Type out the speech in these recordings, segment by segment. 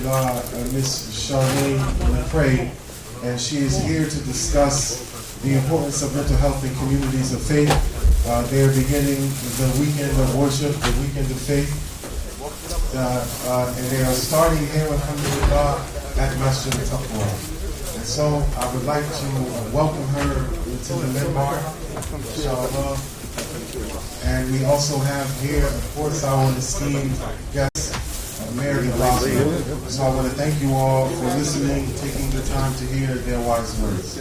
Miss McCray, and she is here to discuss the importance of mental health in communities of faith. They are beginning the weekend of worship, the weekend of faith, and they are starting here, alhamdulillah, at Masjid Taqwa. And so I would like to welcome her to the minbar, inshallah. And we also have here, of course, our esteemed guest, Mayor Blasio. So I want to thank you all for listening, taking the time to hear their wise words.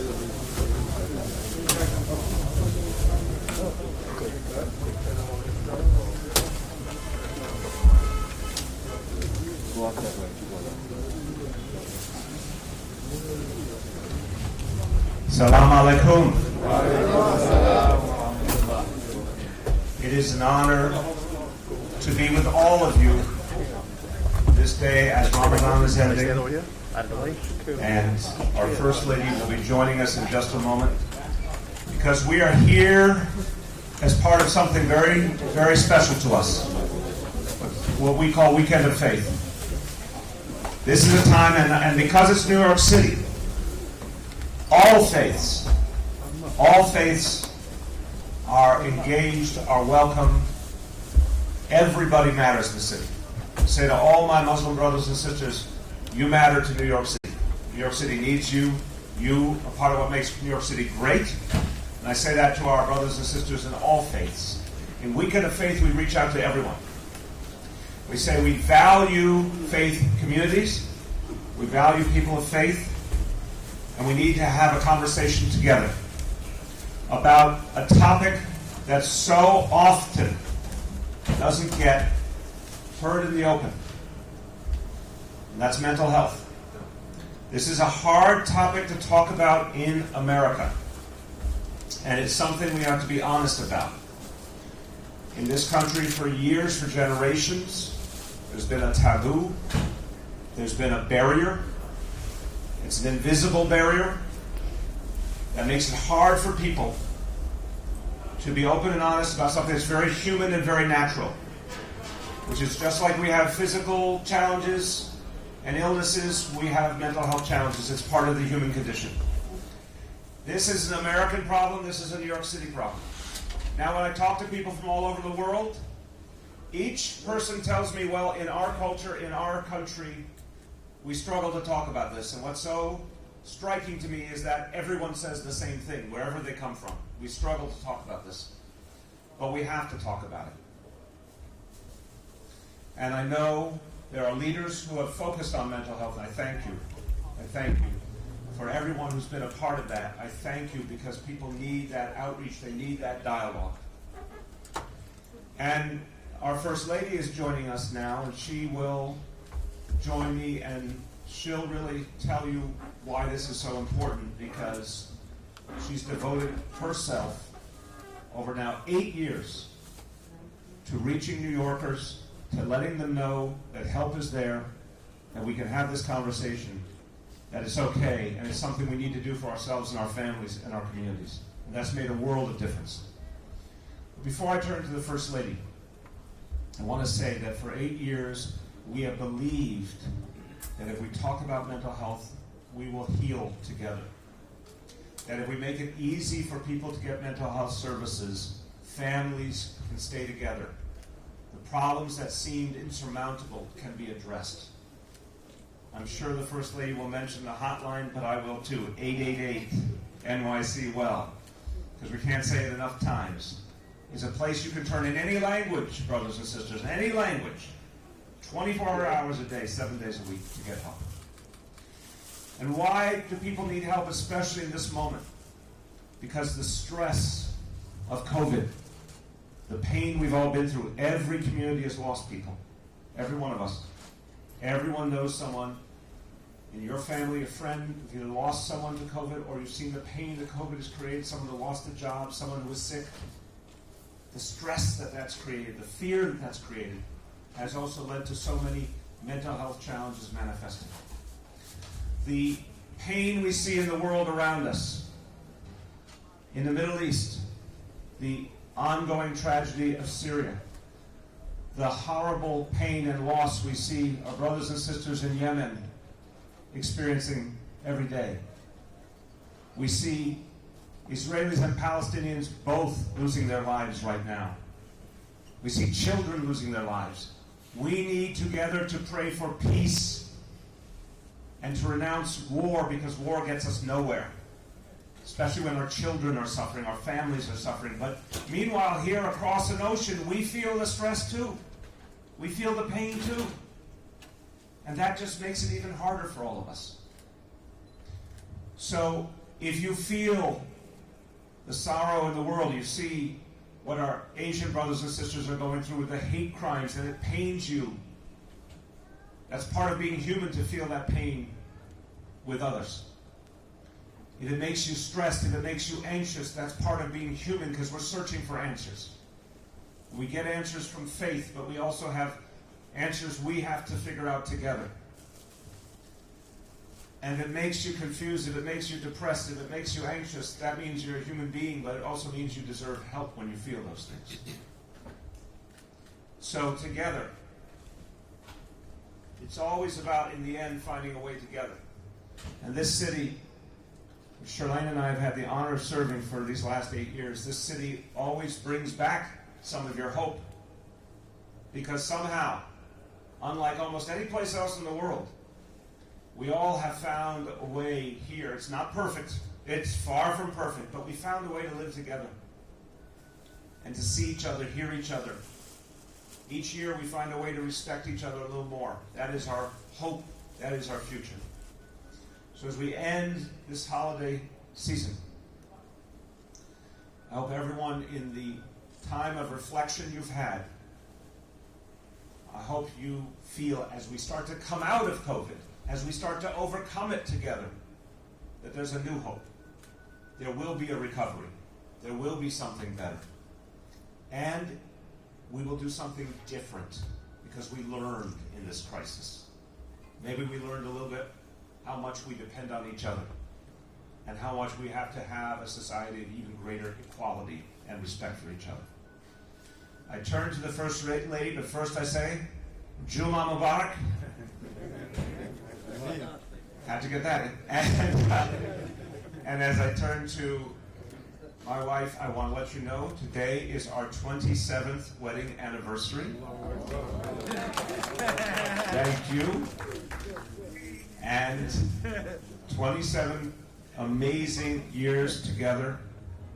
Salam alaikum. It is an honor to be with all of you this day as Ramadan is ending, and our First Lady will be joining us in just a moment, because we are here as part of something very, very special to us, what we call Weekend of Faith. This is a time, and because it's New York City, all faiths are engaged, are welcome. Everybody matters in the city. I say to all my Muslim brothers and sisters, you matter to New York City. New York City needs you. You are part of what makes New York City great. And I say that to our brothers and sisters in all faiths. In Weekend of Faith, we reach out to everyone. We say we value faith communities. We value people of faith. And we need to have a conversation together about a topic that so often doesn't get heard in the open. And that's mental health. This is a hard topic to talk about in America. And it's something we have to be honest about. In this country for years, for generations, there's been a taboo. There's been a barrier. It's an invisible barrier that makes it hard for people to be open and honest about something that's very human and very natural, which is just like we have physical challenges and illnesses, we have mental health challenges. It's part of the human condition. This is an American problem. This is a New York City problem. Now, when I talk to people from all over the world, each person tells me, well, in our culture, in our country, we struggle to talk about this. And what's so striking to me is that everyone says the same thing, wherever they come from. We struggle to talk about this. But we have to talk about it. And I know there are leaders who have focused on mental health, and I thank you. I thank you for everyone who's been a part of that. I thank you because people need that outreach. They need that dialogue. And our First Lady is joining us now, and she will join me, and she'll really tell you why this is so important, because she's devoted herself over now 8 years to reaching New Yorkers, to letting them know that help is there, that we can have this conversation, that it's okay, and it's something we need to do for ourselves and our families and our communities. And that's made a world of difference. But before I turn to the First Lady, I want to say that for 8 years, we have believed that if we talk about mental health, we will heal together. That if we make it easy for people to get mental health services, families can stay together. The problems that seemed insurmountable can be addressed. I'm sure the First Lady will mention the hotline, but I will too, 888-NYC-WELL, because we can't say it enough times. It's a place you can turn in any language, brothers and sisters, any language. 24 hours a day, 7 days a week to get help. And why do people need help, especially in this moment? Because the stress of COVID, the pain we've all been through, every community has lost people. Every one of us. Everyone knows someone in your family, a friend, if you lost someone to COVID, or you've seen the pain that COVID has created, someone who lost a job, someone who was sick. The stress that that's created, the fear that that's created, has also led to so many mental health challenges manifesting. The pain we see in the world around us, in the Middle East, the ongoing tragedy of Syria, the horrible pain and loss we see our brothers and sisters in Yemen experiencing every day. We see Israelis and Palestinians both losing their lives right now. We see children losing their lives. We need together to pray for peace and to renounce war, because war gets us nowhere, especially when our children are suffering, our families are suffering. But meanwhile, here across an ocean, we feel the stress too. We feel the pain too. And that just makes it even harder for all of us. So if you feel the sorrow in the world, you see what our Asian brothers and sisters are going through with the hate crimes, and it pains you. That's part of being human, to feel that pain with others. If it makes you stressed, if it makes you anxious, that's part of being human, because we're searching for answers. We get answers from faith, but we also have answers we have to figure out together. And if it makes you confused, if it makes you depressed, if it makes you anxious, that means you're a human being, but it also means you deserve help when you feel those things. So together, it's always about, in the end, finding a way together. And this city, Charlene and I have had the honor of serving for these last 8 years, this city always brings back some of your hope. Because somehow, unlike almost any place else in the world, we all have found a way here. It's not perfect. It's far from perfect. But we found a way to live together and to see each other, hear each other. Each year we find a way to respect each other a little more. That is our hope. That is our future. So as we end this holiday season, I hope everyone, in the time of reflection you've had, I hope you feel, as we start to come out of COVID, as we start to overcome it together, that there's a new hope. There will be a recovery. There will be something better. And we will do something different, because we learned in this crisis. Maybe we learned a little bit how much we depend on each other, and how much we have to have a society of even greater equality and respect for each other. I turn to the First Lady, but first I say, Juma Mubarak. Had to get that in. And as I turn to my wife, I want to let you know, today is our 27th wedding anniversary. Thank you. And 27 amazing years together.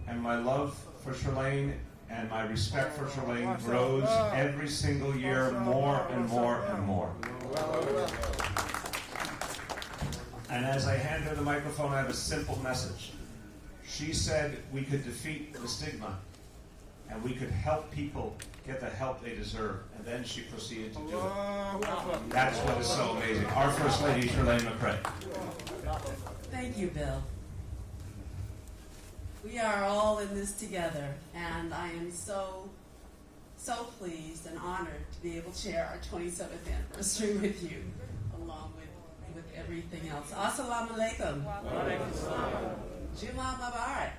And my love for Charlene and my respect for Charlene grows every single year more and more and more. And as I hand her the microphone, I have a simple message. She said we could defeat the stigma, and we could help people get the help they deserve. And then she proceeded to do it. That's what is so amazing. Our First Lady, Charlene McCray. Thank you, Bill. We are all in this together, and I am so pleased and honored to be able to share our 27th anniversary with you, along with everything else. Assalamu alaikum. Juma Mubarak.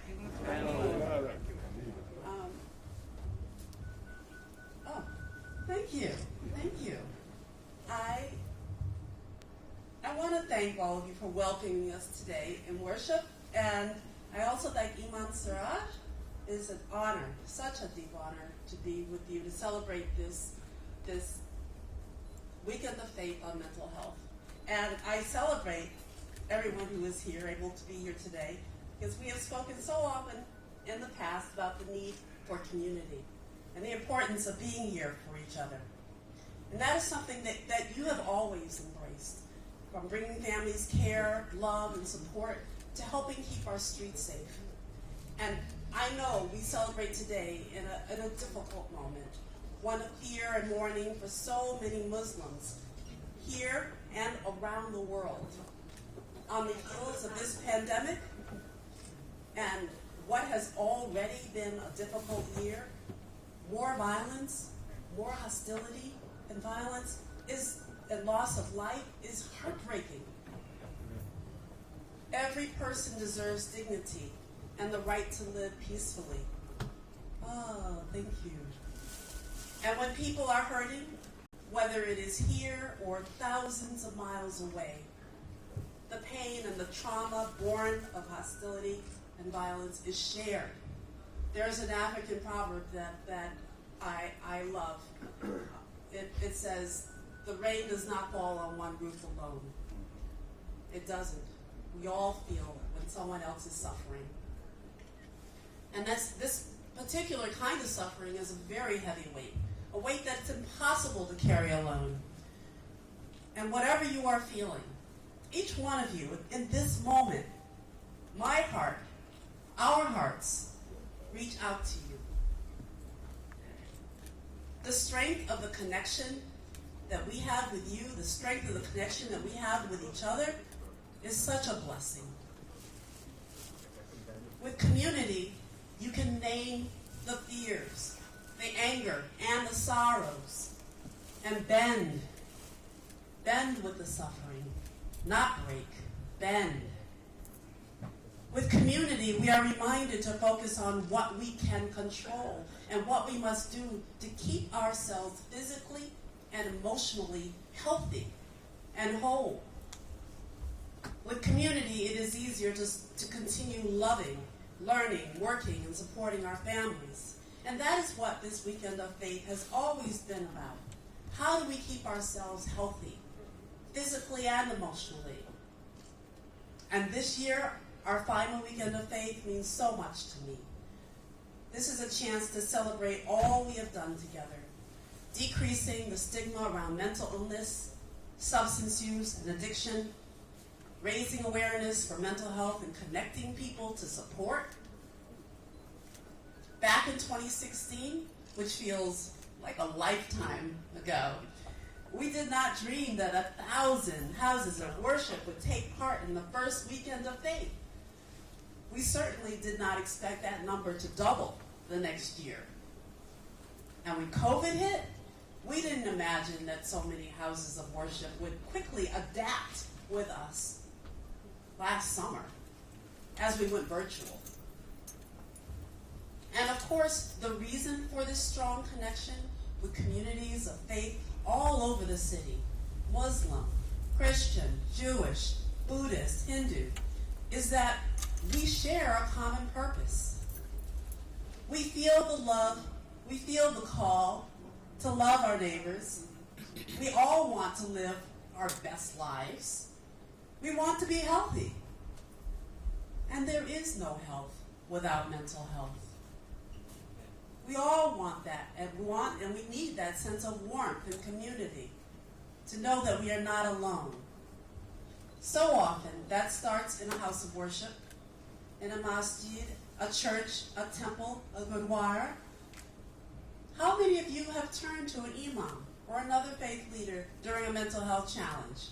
Thank you. I want to thank all of you for welcoming us today in worship, and I also thank Imam Siraj. It is an honor, such a deep honor, to be with you to celebrate this Weekend of Faith on Mental Health. And I celebrate everyone who is here, able to be here today, because we have spoken so often in the past about the need for community and the importance of being here for each other. And that is something that you have always embraced, from bringing families care, love, and support to helping keep our streets safe. And I know we celebrate today in a difficult moment, one of fear and mourning for so many Muslims here and around the world. On the heels of this pandemic and what has already been a difficult year, more violence, more hostility and violence and loss of life is heartbreaking. Every person deserves dignity and the right to live peacefully. Oh, thank you. And when people are hurting, whether it is here or thousands of miles away, the pain and the trauma born of hostility and violence is shared. There's an African proverb that I love. It says, the rain does not fall on one roof alone. It doesn't. We all feel it when someone else is suffering. And this particular kind of suffering is a very heavy weight, a weight that's impossible to carry alone. And whatever you are feeling, each one of you in this moment, my heart, our hearts, reach out to you. The strength of the connection that we have with you, the strength of the connection that we have with each other is such a blessing. With community, you can name the fears, the anger, and the sorrows, and bend. Bend with the suffering, not break, bend. With community, we are reminded to focus on what we can control and what we must do to keep ourselves physically and emotionally healthy and whole. With community, it is easier to continue loving, learning, working, and supporting our families. And that is what this Weekend of Faith has always been about. How do we keep ourselves healthy, physically and emotionally? And this year, our final Weekend of Faith means so much to me. This is a chance to celebrate all we have done together, decreasing the stigma around mental illness, substance use, and addiction, raising awareness for mental health and connecting people to support. Back in 2016, which feels like a lifetime ago, we did not dream that 1,000 houses of worship would take part in the first Weekend of Faith. We certainly did not expect that number to double the next year. And when COVID hit, we didn't imagine that so many houses of worship would quickly adapt with us last summer as we went virtual. And of course, the reason for this strong connection with communities of faith all over the city, Muslim, Christian, Jewish, Buddhist, Hindu, is that we share a common purpose. We feel the love, we feel the call to love our neighbors. We all want to live our best lives. We want to be healthy. And there is no health without mental health. We all want that, and we need that sense of warmth and community, to know that we are not alone. So often, that starts in a house of worship, in a masjid, a church, a temple, a gurdwara. How many of you have turned to an imam or another faith leader during a mental health challenge?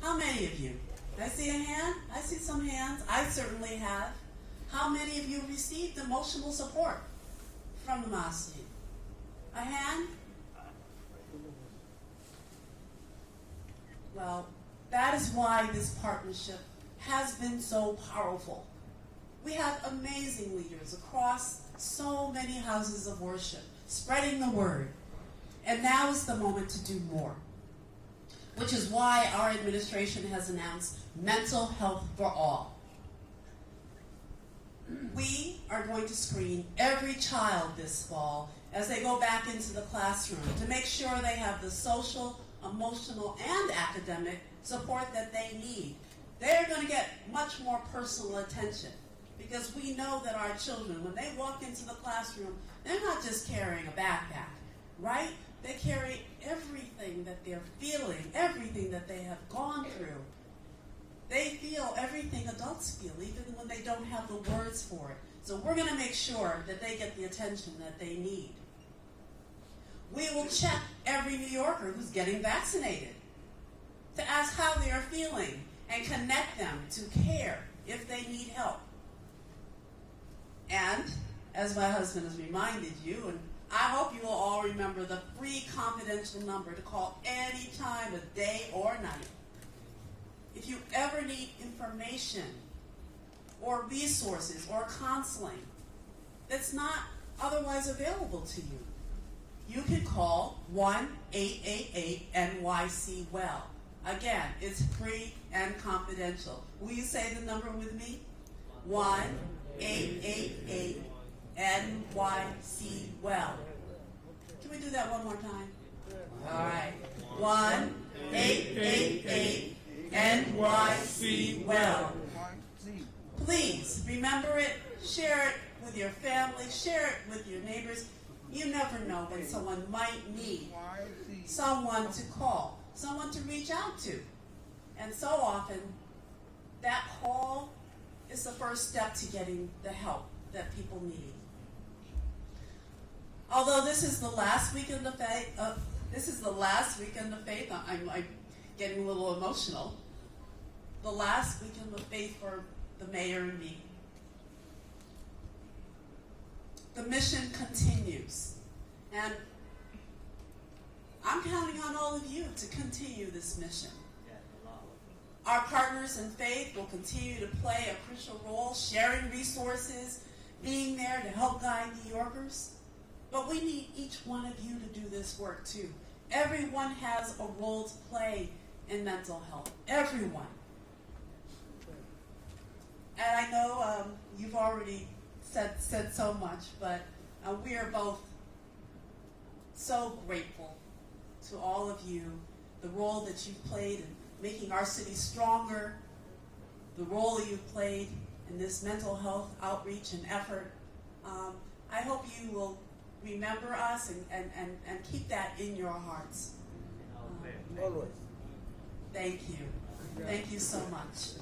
How many of you? I see a hand. I see some hands. I certainly have. How many of you received emotional support from the Masjid? A hand? Well, that is why this partnership has been so powerful. We have amazing leaders across so many houses of worship, spreading the word. And now is the moment to do more, which is why our administration has announced mental health for all. We are going to screen every child this fall as they go back into the classroom to make sure they have the social, emotional, and academic support that they need. They're going to get much more personal attention because we know that our children, when they walk into the classroom, they're not just carrying a backpack, right? They carry everything that they're feeling, everything that they have gone through. They feel everything adults feel, even when they don't have the words for it. So we're going to make sure that they get the attention that they need. We will check every New Yorker who's getting vaccinated to ask how they are feeling and connect them to care if they need help. And, as my husband has reminded you, and I hope you will all remember the free confidential number to call any time of day or night. If you ever need information or resources or counseling that's not otherwise available to you, you can call 1-888-NYC-WELL. Again, it's free and confidential. Will you say the number with me? 1-888-NYC-WELL. Can we do that one more time? All right. 1-888-NYC-WELL. Please remember it, share it with your family, share it with your neighbors. You never know when someone might need someone to call, someone to reach out to. And so often, that call is the first step to getting the help that people need. Although this is the last weekend of faith, I'm getting a little emotional. The last weekend of faith for the mayor and me. The mission continues, and I'm counting on all of you to continue this mission. Our partners in faith will continue to play a crucial role, sharing resources, being there to help guide New Yorkers. But we need each one of you to do this work too. Everyone has a role to play in mental health. Everyone. And I know you've already said so much, but we are both so grateful to all of you, the role that you've played in making our city stronger, the role you've played in this mental health outreach and effort. I hope you will remember us and keep that in your hearts. Thank you. Thank you so much.